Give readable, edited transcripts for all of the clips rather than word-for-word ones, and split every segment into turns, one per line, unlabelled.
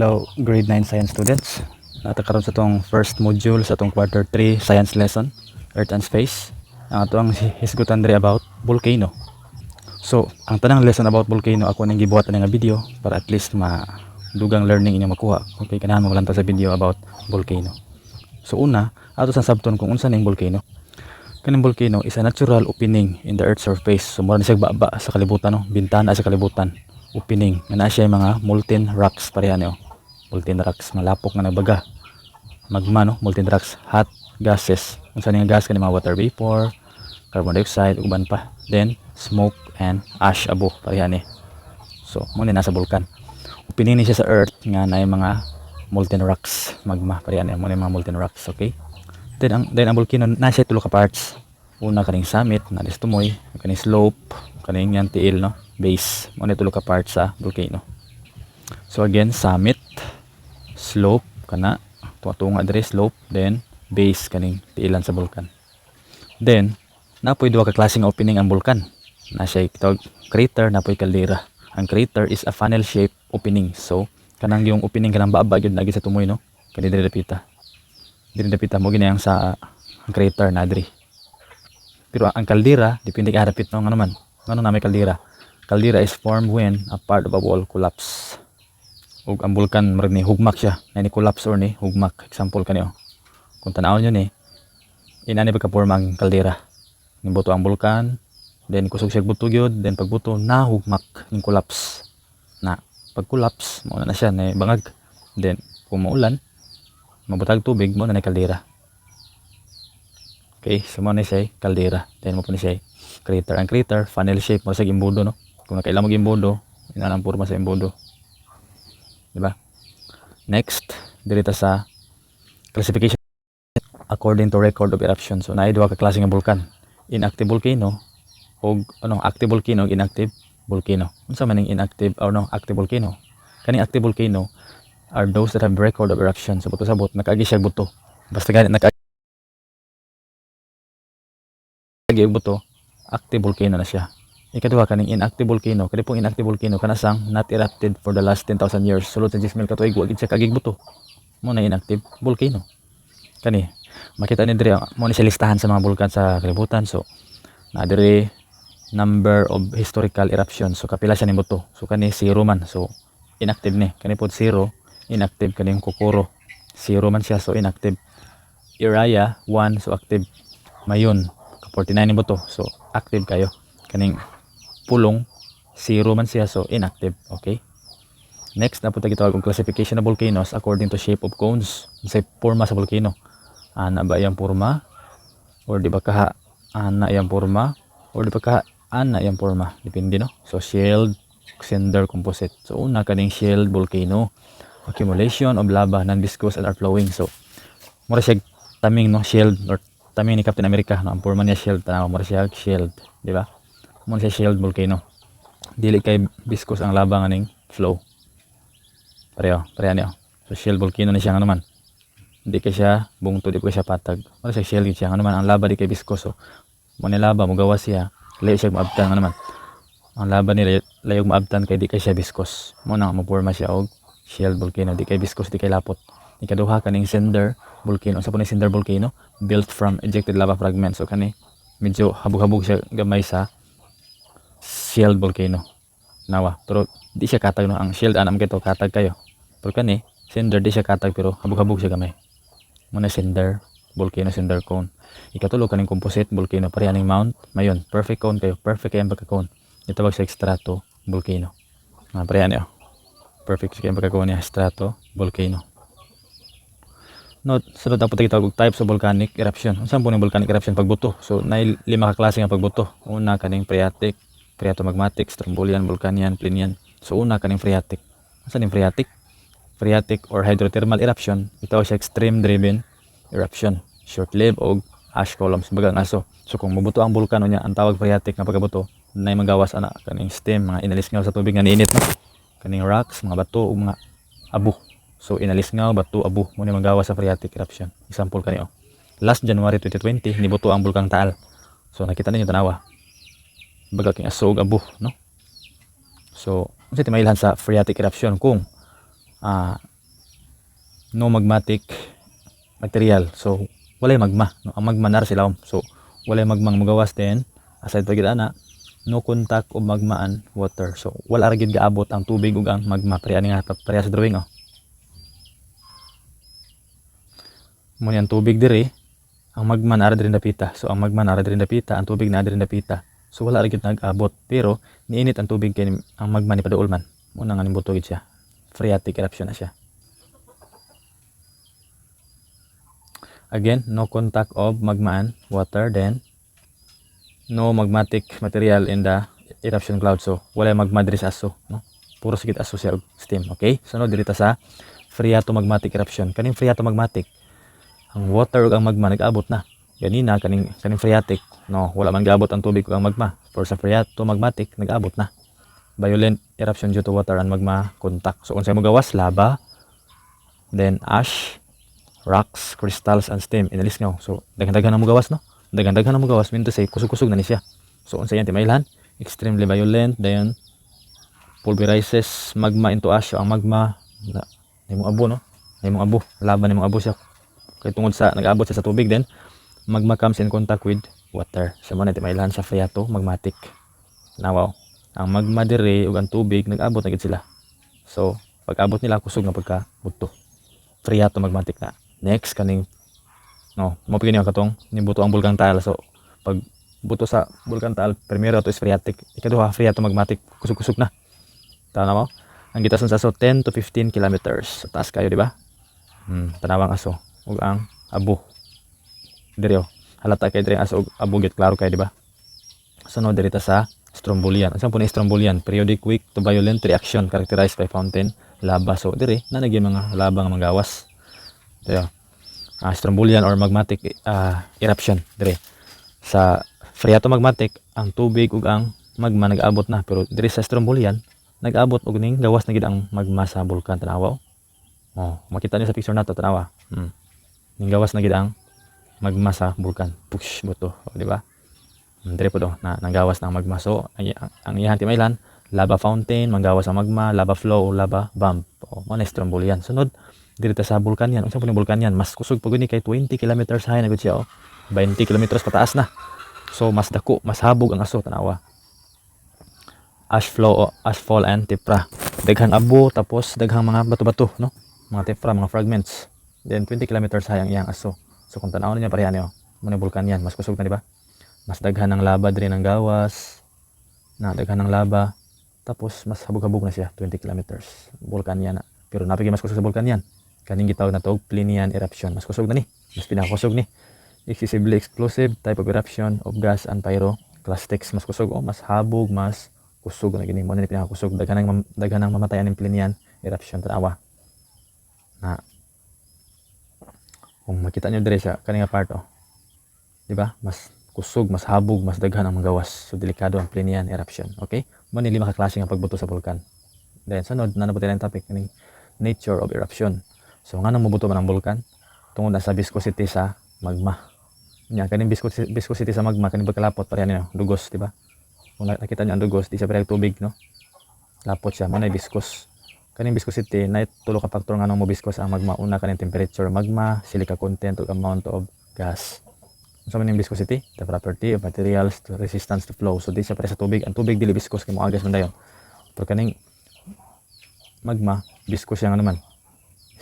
Hello, grade 9 science students. Natakaroon sa itong first module sa itong quarter 3 science lesson, Earth and Space. Ang ito ang hisgutan diri about volcano. So, ang tanang lesson about volcano ako nang gibuhat nga video para at least dugang learning inyo makuha. Okay, kanahan mo lang ta sa video about volcano. So una, ato sa sabton kung unsa ning volcano. Kaning volcano is a natural opening in the earth surface. So mura na siya baba sa kalibutan, no? Bintana sa kalibutan. Opening nga na siya mga molten rocks pareha niyo. Molten rocks, malapok nga nagbaga. Magma, no? Molten rocks, hot gases. Unsa ning gas kani mga water vapor, carbon dioxide, uban pa. Then smoke and ash abo pareha ni. So mo ni nasa volcan. Opening ni siya sa earth nga naay mga molten rocks, magma pareha ni mo ni mga molten rocks, okay? Then ang volcano na siya tulo ka parts. Una kaning summit na distumoy, kaning slope, kaning yan tiil, no? Base. Mo ni tulo ka parts sa volcano. So again, summit, slope kana tunga dire slope, then base kaning tiilan sa volcan. Then napoy duha ka klaseng opening ang volcan. Na siya kitawag crater, napoy caldera. Ang crater is a funnel shape opening. So kanang yung opening kanang baba gyud lagi sa tumoy, no? Kani dire dapita. Dire dapita mo ginayang sa ang crater na diri. Pero ang caldera depende ka dapit no nga naman. Ngano na may caldera? Caldera is formed when a part of a wall collapse. Ug ang bulkan murag ni hugmak siya, na ni collapse or ni hugmak. Example kaniyo. Kung tan-awon niyo ni inani ba ka porma ang caldera. Nimbuto ang bulkan, then kusog siya buto gyud, then pagbuto na hugmak ning collapse. Na pag collapse mo na siya na bangag. Then kung maulan, mabutag tubig mo na caldera. Okay, so mo na siya caldera. Then mo pa ni siya crater. Ang crater funnel shape mo sa imbudo, no. Kung nakailan mo imbudo, ina ang porma sa imbudo. Diba? Next, dirita sa classification according to record of eruption. So naay duha ka klase nga bulkan. Inactive volcano o active volcano, inactive volcano. Unsa man ning inactive or active volcano? Kaning active volcano are those that have record of eruption. So buto sabot nakaagi siya buto. Basta ganit nakaagi buto, active volcano na siya. Ikaduha kaning inactive volcano. Kani pong inactive volcano kana sang not erupted for the last 10,000 years. Sulod sa 10,000 ka tuig wa gid siya kagig buto. Mo na inactive volcano. Kani makita ni diri mo ni siya listahan sa mga bulkan sa kalibutan. So na diri number of historical eruptions. So kapila siya ni buto. So kani 0 man. So inactive ni. Kani pod 0 inactive. Kaning Kokoro 0 man siya, so inactive. Iraya 1, so active. Mayon 49 ni buto, so active kayo. Kaning Pulong 0 man siya, so inactive. Okay, next na po tayo gitawag og classification of volcanoes according to shape of cones. Say porma sa volcano, ana ba iyang porma or di ba kaha ana iyang porma or di ba kaha ana iyang porma, depende, no. So shield, cinder, composite. So una kaning shield volcano, accumulation of lava, non-viscous and are flowing. So mura siya taming, no, shield or taming ni Captain America, no, ang porma niya shield, tanaw mura siya shield, di ba? Mo siya shield volcano. Dili kay viscous ang lava nga ning flow. Pareho niyo. So shield volcano ni siya nga naman. Di kay siya bungto, di kay siya patag. Mo siya shield siya nga naman. Ang lava di kay viscous. So mo ni lava mo gawas siya, layo siya maabtan nga naman. Ang lava ni layog maabtan kay di kay siya viscous. Mo na mo porma siya og shield volcano, di kay viscous, di kay lapot. Ikaduha kaning cinder volcano. Sa po ni cinder volcano, built from ejected lava fragments. So kani medyo habog-habog siya gamay sa shield volcano. Nawa, pero di siya katag, no. Ang shield anam kito katag kayo. Pero kani cinder di siya katag pero habog-habog siya gamay. Muna cinder volcano, cinder cone. Ikatulo kaning composite volcano, pareha ning mount. Mayon, perfect cone kayo, perfect kay pagka cone. Itawag sa strato volcano. Pareha niyo. Perfect kay pagka cone niya, strato volcano. Note, sunod na po tayo tawag types of volcanic eruption. Unsan po ng volcanic eruption pagbuto? So nay 5 ka klase nga pagbuto. Una kaning phreatic, phreatomagmatic, strombolian, volcanian, plinian. So una kaning phreatic. Unsa ning phreatic? Phreatic or hydrothermal eruption, ito siya extreme driven eruption. Short-lived og ash columns, bagang aso. So kung mabuto ang bulkano niya, ang tawag phreatic nga pagkabuto, nay magawas ana kaning steam, mga inalisngaw sa tubig nga niinit, no? Kaning rocks, mga bato ug mga abo. So inalisngaw, bato, abo mo ni magawas sa phreatic eruption. Example kaniyo. Last January 2020 nibuto ang bulkang Taal. So nakita ninyo tanawa. Baga king aso ug abo, no? So unsa ti mailhan sa phreatic eruption kung no magmatic material. So walay magma, no? Ang magma nar sila. So walay magmang magawas din. Aside pa gid ana, no contact o magmaan water. So wala ra gid gaabot ang tubig ug ang magma. Pareha nga pareha sa drawing mo ang tubig diri, ang magma naa diri dapita. So ang magma naa diri dapita, ang tubig naa diri dapita. So wala ra gid nag-abot, pero niinit ang tubig kay ang magma ni paduol man. Mo nang animbuto gid siya. Phreatic eruption na siya. Again, no contact of magma and water, then no magmatic material in the eruption cloud. So wala magma diri sa aso, no? Puro sigit aso siya og steam. Okay, sunod diri ta sa phreatomagmatic eruption. Kaning phreatomagmatic, ang water ug ang magma nag-abot na. Ganina kaning phreatic, no, wala man gaabot ang tubig ug ang magma. For sa phreatomagmatic nag-abot na. Violent eruption due to water and magma contact. So unsay mo gawas? Lava, then ash, rocks, crystals, and steam. Inalis nga. So daghan-daghan na mo gawas, no? Daghan-daghan na mo gawas, mean to say kusog-kusog na ni siya. So unsay yan timailhan? Extremely violent, then pulverizes magma into ash. So ang magma na nimong abo, no? Nimong abo, lava nimong abo siya. Kay tungod sa nag-abot siya sa tubig, then magma comes in contact with water. So mo na timailhan sa phreatomagmatic. Now, ang magma dire ug ang tubig nag-abot na gid sila. So pag-abot nila kusog nga pagka buto. Phreatomagmatic na. Next kaning no, mo pigini katong nibuto ang bulkan tile. So pag buto sa bulkan tile, primero to is phreatic. Ikaduha phreatomagmatic, kusog-kusog na. Tanaw mo? Ang gitason sa aso 10 to 15 kilometers. So taas kayo, di ba? Tanawang aso ug ang abo. Diri halata kay diri aso ug abo git klaro kay, di ba? Sunod diri ta sa strombolian. Unsa po ni strombolian? Periodic weak to violent reaction characterized by fountain lava. So diri na naging mga laba nga manggawas. Diri strombolian or magmatic eruption diri. Sa phreatomagmatic, ang tubig ug ang magma nag-abot na, pero diri sa strombolian nag-abot og ning gawas na gid ang magma sa bulkan. Tanawa. Makita niyo sa picture nato, tanawa. Ning gawas na gid ang magma sa bulkan. Push buto, di ba? Diri po do na nanggawas ng magma. So ang iyang timaylan, lava fountain, manggawas ang magma, lava flow, lava bump. Mo na strombolian. Sunod diri ta sa bulkan yan. Unsa po ni bulkan yan? Mas kusog paguni kay 20 kilometers high na gud siya. 20 kilometers pataas na. So mas dako, mas habog ang aso, tanawa. Ash flow, ashfall and tipra. Daghang abo, tapos daghang mga bato-bato, no? Mga tipra, mga fragments. Then 20 kilometers high ang iyang aso. So kung tanaw niya pareha niyo, mo ni bulkan yan, mas kusog na, di ba? Mas daghan ng laba diri ng gawas. Daghan ng laba. Tapos mas habog-habog na siya, 20 kilometers. Bulkan yan na. Pero napigi mas kusog sa bulkan yan. Kaning gitawag na to Plinian eruption. Mas kusog na ni. Mas pinakakusog ni. Excessively explosive type of eruption of gas and pyroclastics. Mas kusog, mas habog, mas kusog na gini. Mo na ni pinakakusog. Daghan ng mamatayan ng Plinian eruption. Tanawa. Kung makita niyo dire sa kaning part, di ba? Mas kusog, mas habog, mas daghan ang magawas. So delikado ang Plinian eruption. Okay? Mo ni 5 ka klase nga pagbuto sa bulkan. Then sunod na nabuti ang topic kaning nature of eruption. So nga nang mubuto man ang bulkan tungod na sa viscosity sa magma. Nya kaning viscosity sa magma kaning pagkalapot pareha niyo dugos, di ba? Kung nakita niyo ang dugos, di siya parehang tubig, no? Lapot siya, man ay viscous. Kaning viscosity na tulo ka factor nga nang mo viscous ang magma. Una kaning temperature magma, silica content ug amount of gas. Unsa man yung viscosity? The property of materials to resistance to flow. So di siya pareha sa tubig. Ang tubig dili viscous kay moagas man dayon. Pero kaning magma viscous siya nga naman.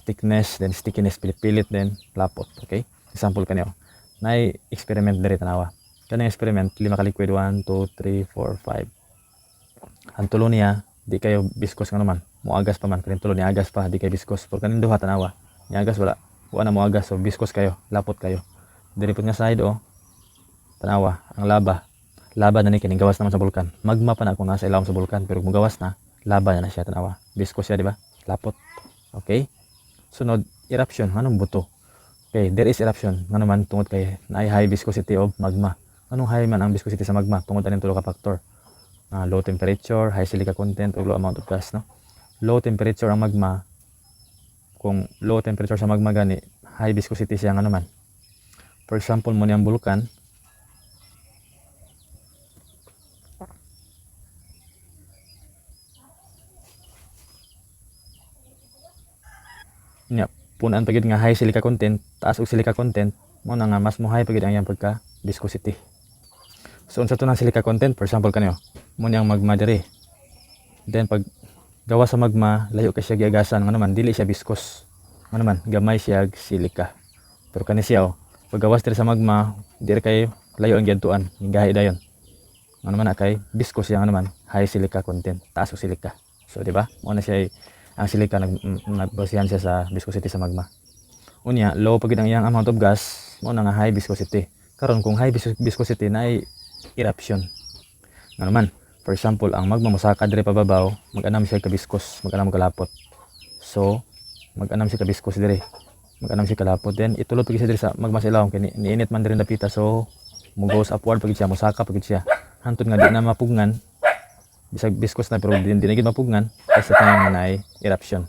Thickness, then stickiness, pilit-pilit, then lapot. Okay? Example kaniyo. Nay experiment diri, tanawa. Kaning experiment 5 ka liquid, 1 2 3 4 5. Ang tulo niya di kayo viscous nga naman. Moagas pa man, kaning tulo ni agas pa, di kay viscous. Pero kaning duha, tanawa. Ni agas wala na moagas, so viscous kayo, lapot kayo. Diri pud nga side, tanawa, ang laba na ni kining gawas naman sa bulkan. Magma pa na kung nasa ilawom sa bulkan, pero kung gawas na, laba na siya, tanawa. Viscous siya, di ba? Lapot. Okay? Sunod, eruption, anong buto? Okay, there is eruption. Nga naman tungod kay na high viscosity of magma. Anong high man ang viscosity sa magma? Tungod aning tulo ka factor. Low temperature, high silica content, ug low amount of gas, no? Low temperature ang magma. Kung low temperature sa magma gani, high viscosity siya nga naman. For example, mo ni ang bulkan. punaan pagid nga high silica content, taas og silica content, mo na nga mas mo high pagid ang iyang pagka viscosity. So unsa to ng silica content, for example kaniyo, mo niyang magma diri. Then pag gawa sa magma, layo ka siya giagasan, nga naman dili siya viscous. Nga naman gamay siya silica. Pero kani siya pag gawas diri sa magma, diri kay layo ang giadtuan, gahi dayon. Nga naman kay viscous siya, nga naman high silica content, taas og silica. So di ba? Mo na siya ang silica nagbasihan siya sa viscosity sa magma. Unya, low pagid ang iyang amount of gas, mo na nga high viscosity. Karon kung high viscosity na ay eruption. Nga naman, for example, ang magma mosaka diri pababaw, mag-anam siya ka viscous, mag-anam kalapot. So, mag-anam siya ka viscous diri. Mag-anam siya kalapot, then itulod pagid siya diri sa magma sa ilawom kay niinit man diri dapita, so mo goes upward pagid siya, mosaka pagid siya. Hantod nga di na mapugnan, bisag viscous na pero di na gid mapugnan, that's the time nga naay eruption.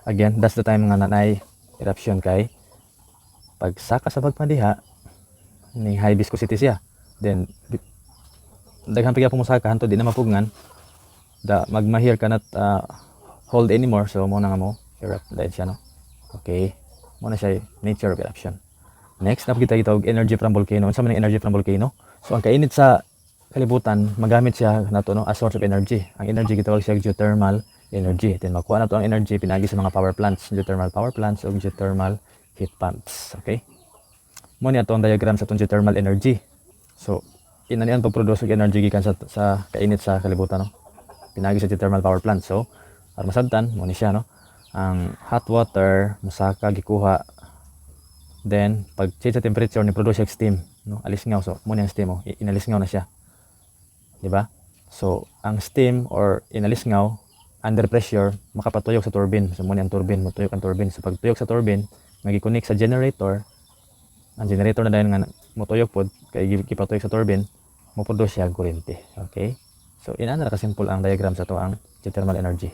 Again, that's the time nga naay eruption kay pag saka sa magma diha ni high viscosity siya, then daghan pa gyapon mosaka hantod di na mapugnan, the magma here cannot hold anymore, so mo na nga mo erupt dahil siya, no? Okay, mo na siya nature of eruption. Next na kita og energy from volcano. Unsa man ang energy from volcano? So ang kainit sa kalibutan magamit siya nato, no, as source of energy. Ang energy gitawag siya geothermal energy. Then makuha nato ang energy pinagi sa mga power plants, geothermal power plants o geothermal heat pumps. Okay, mo ni ato ang diagram sa atong geothermal energy. So inanian pag-produce og energy gikan sa kainit sa kalibutan, no, pinagi sa geothermal power plant. So aron masabtan mo ni siya, no, ang hot water mosaka gikuha, then pag change sa temperature ni produce steam, no, alisngaw. So mo ni ang steam, inalisngaw na siya, di ba? So ang steam or inalisngaw under pressure makapatuyok sa turbine. So mo ni ang turbine, motuyok ang turbine. So pag tuyok sa turbine nga gi-connect sa generator, ang generator na dayon nga motuyok pod kay gipatuyok sa turbine, mo produce siya kuryente. Okay, so inana ra ka simple ang diagram sa to ang geothermal energy.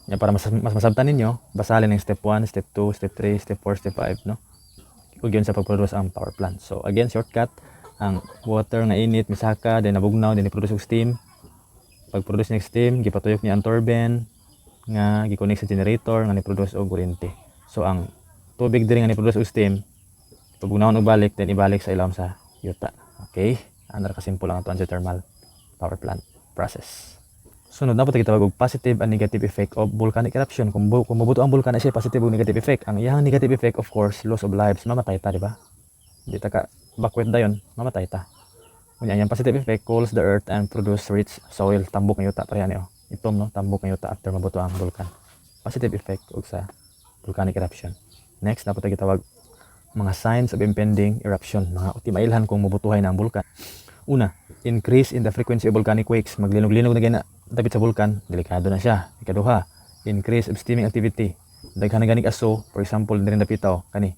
Ya, para mas masabtan ninyo, basahin ang step 1, step 2, step 3, step 4, step 5, no? Ug yun sa pag-produce ang power plant. So again, shortcut, ang water nga init misaka, then nabugnaw, then i-produce og steam. Pag-produce ng steam, gipatuyok niya ang turbine nga gi-connect sa generator nga ni-produce og kuryente. So ang tubig diri nga ni-produce og steam, pabugnawon og balik, then ibalik sa ilawom sa yuta. Okay, ana ra ka simple ang ato ang geothermal power plant process. Sunod na po kita og positive and negative effect of volcanic eruption. Kung mabuto ang bulkan, siya positive o negative effect. Ang iyang negative effect, of course, loss of lives, mamatay ta, di ba? Di ta ka bakwet dayon, mamatay ta. Kunya ang positive effect cools the earth and produce rich soil, tambok ng yuta, pareha niyo. Itom, no, tambok ng yuta after mabuto ang bulkan. Positive effect og sa volcanic eruption. Next na po kita mga signs of impending eruption, mga utimailhan kung mabutuhay na ang bulkan. Una, increase in the frequency of volcanic quakes. Maglinog-linog na gina dapit sa bulkan, delikado na siya. Ikaduha, increase of steaming activity. Daghan na gani aso, for example, diri dapitaw kani.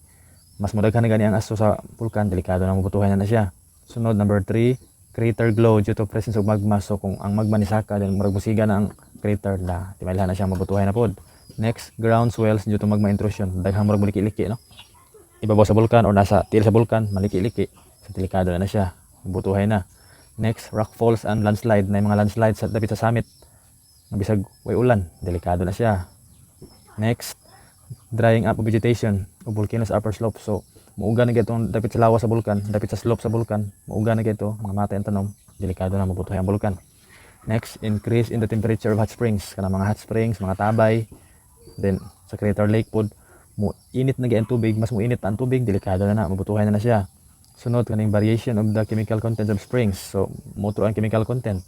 Mas modaghan na gani ang aso sa bulkan, delikado na mabutuhay na siya. Sunod, number 3, crater glow due to presence of magma. So kung ang magma ni saka, then murag musiga na ang crater na timailhan na siya mabutuhay na pod. Next, ground swells due to magma intrusion. Daghan murag maliki-liki, no? Ibabaw sa bulkan o nasa tiil sa bulkan, maliki-liki. So delikado na siya, mabutuhay na. Next, rock falls and landslide. Na mga landslides sa dapit sa summit. Bisag way ulan, delikado na siya. Next, drying up of vegetation of volcanoes upper slope. So, muuga na gayto dapit sa lawas sa bulkan, dapit sa slope sa bulkan, muuga na gayto, mga matay ang tanom, delikado na mabutuhay ang bulkan. Next, increase in the temperature of hot springs. Kana mga hot springs, mga tabay. Then, sa Crater Lake pod, init na gayang tubig, mas muinit pa ang tubig, delikado na mabutuhay na siya. Sunod, kaning variation of the chemical content of springs. So, motro ang chemical content.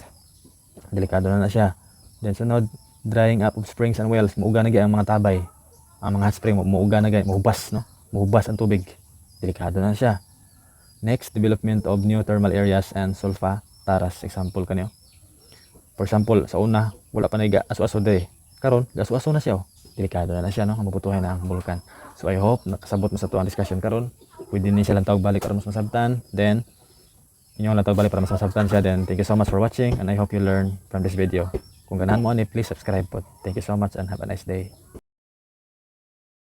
Delikado na siya. Then sunod, drying up of springs and wells. Muuga na ang mga tabay. Ang mga hot spring, muuga na mahubas, no? Mahubas ang tubig. Delikado na siya. Next, development of new thermal areas and solfataras. Example kanyo. For example, sa una, wala pa na aso-aso diri. Karon, aso-aso na siya. Delikado na siya, no? Mabutuhay na ang bulkan. So, I hope nakasabot mo sa tuwang discussion karon. Pwede niya silang tawag balik para mas masabtan. Then, inyong lang tawag balik para mas masabtan siya. Then, thank you so much for watching and I hope you learn from this video. Kung ganahan mo ani, please subscribe po. Thank you so much and have a nice day.